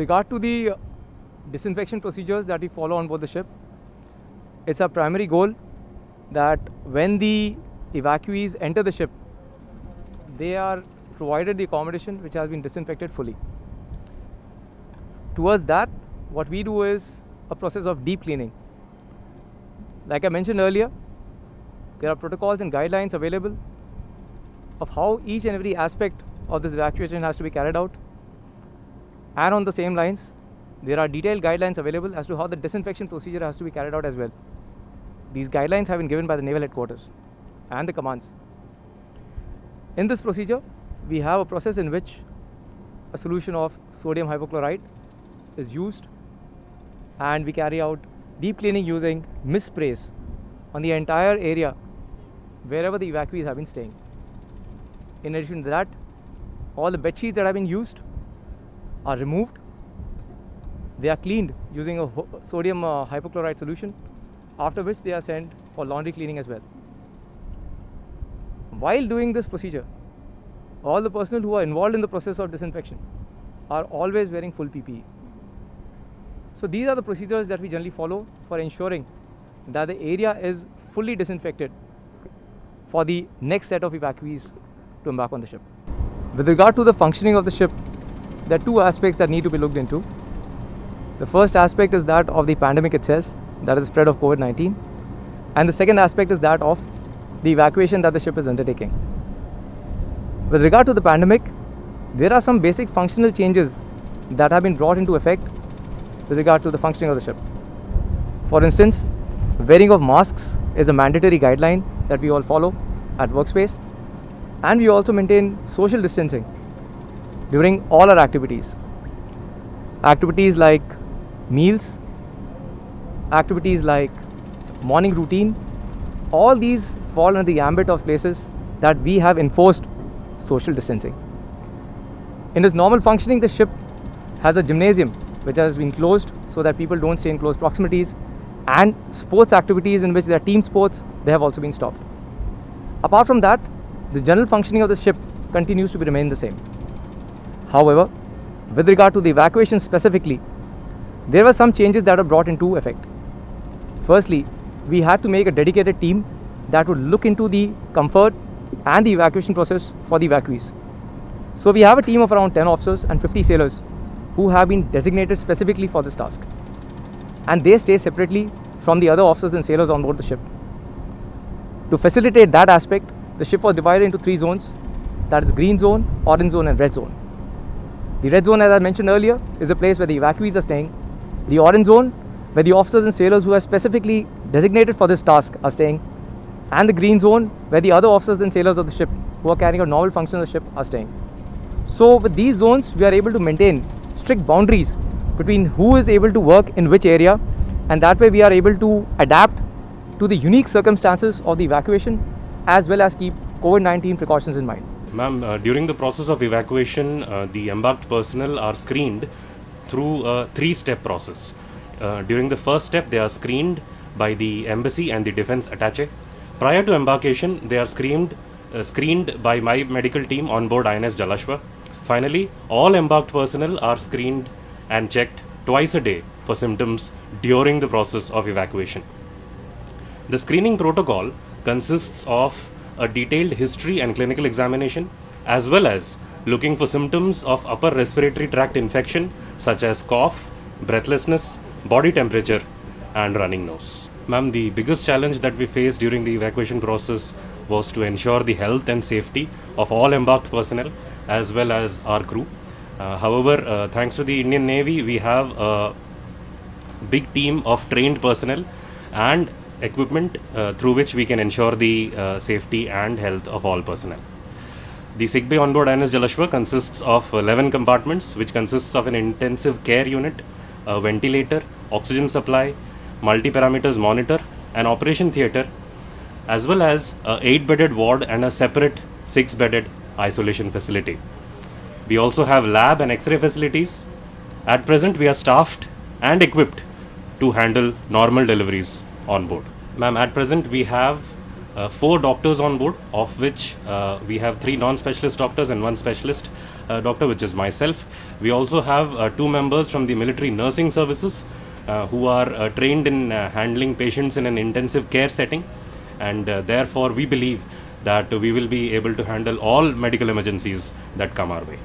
regard to the disinfection procedures that we follow on board the ship, it's our primary goal that when the evacuees enter the ship, they are provided the accommodation which has been disinfected fully. Towards that, what we do is a process of deep cleaning. Like I mentioned earlier, there are protocols and guidelines available of how each and every aspect of this evacuation has to be carried out. And on the same lines, there are detailed guidelines available as to how the disinfection procedure has to be carried out as well. These guidelines have been given by the Naval Headquarters and the commands. In this procedure, we have a process in which a solution of sodium hypochlorite is used, and we carry out deep cleaning using mist sprays on the entire area wherever the evacuees have been staying. In addition to that, all the bed sheets that have been used are removed. They are cleaned using a sodium hypochlorite solution, after which they are sent for laundry cleaning as well. While doing this procedure, all the personnel who are involved in the process of disinfection are always wearing full PPE. So these are the procedures that we generally follow for ensuring that the area is fully disinfected for the next set of evacuees to embark on the ship. With regard to the functioning of the ship, there are two aspects that need to be looked into. The first aspect is that of the pandemic itself, that is the spread of COVID-19, and the second aspect is that of the evacuation that the ship is undertaking. With regard to the pandemic, there are some basic functional changes that have been brought into effect with regard to the functioning of the ship. For instance, wearing of masks is a mandatory guideline that we all follow at workspace, and we also maintain social distancing during all our activities. Activities like meals, activities like morning routine, all these fall under the ambit of places that we have enforced social distancing. In its normal functioning, the ship has a gymnasium which has been closed so that people don't stay in close proximities, and sports activities in which there are team sports, they have also been stopped. Apart from that, the general functioning of the ship continues to remain the same. However, with regard to the evacuation specifically, there were some changes that were brought into effect. Firstly, we had to make a dedicated team that would look into the comfort and the evacuation process for the evacuees. So we have a team of around 10 officers and 50 sailors who have been designated specifically for this task, and they stay separately from the other officers and sailors on board the ship. To facilitate that aspect, the ship was divided into 3 zones, that is green zone, orange zone and red zone. The red zone, as I mentioned earlier, is a place where the evacuees are staying. The orange zone, where the officers and sailors who are specifically designated for this task are staying, and the green zone, where the other officers and sailors of the ship who are carrying out normal functions of the ship are staying. So with these zones, we are able to maintain strict boundaries between who is able to work in which area, and that way we are able to adapt to the unique circumstances of the evacuation as well as keep COVID-19 precautions in mind. Ma'am, during the process of evacuation, the embarked personnel are screened through a 3-step process. During the first step, they are screened by the embassy and the defense attaché. Prior to embarkation, they are screened by my medical team on board INS Jalashwa. Finally, all embarked personnel are screened and checked twice a day for symptoms during the process of evacuation. The screening protocol consists of a detailed history and clinical examination, as well as looking for symptoms of upper respiratory tract infection such as cough, breathlessness, body temperature and running nose. Ma'am, the biggest challenge that we faced during the evacuation process was to ensure the health and safety of all embarked personnel as well as our crew. However, thanks to the Indian Navy, we have a big team of trained personnel and equipment through which we can ensure the safety and health of all personnel. The sick bay on board INS Jalashwa consists of 11 compartments, which consists of an intensive care unit, a ventilator, oxygen supply, multi-parameters monitor, an operation theatre, as well as a 8-bedded ward and a separate 6-bedded isolation facility. We also have lab and X-ray facilities. At present, we are staffed and equipped to handle normal deliveries on board. Ma'am, at present we have 4 doctors on board, of which we have 3 non-specialist doctors and 1 specialist. doctor, which is myself. We also have 2 members from the military nursing services who are trained in handling patients in an intensive care setting, and therefore we believe that we will be able to handle all medical emergencies that come our way.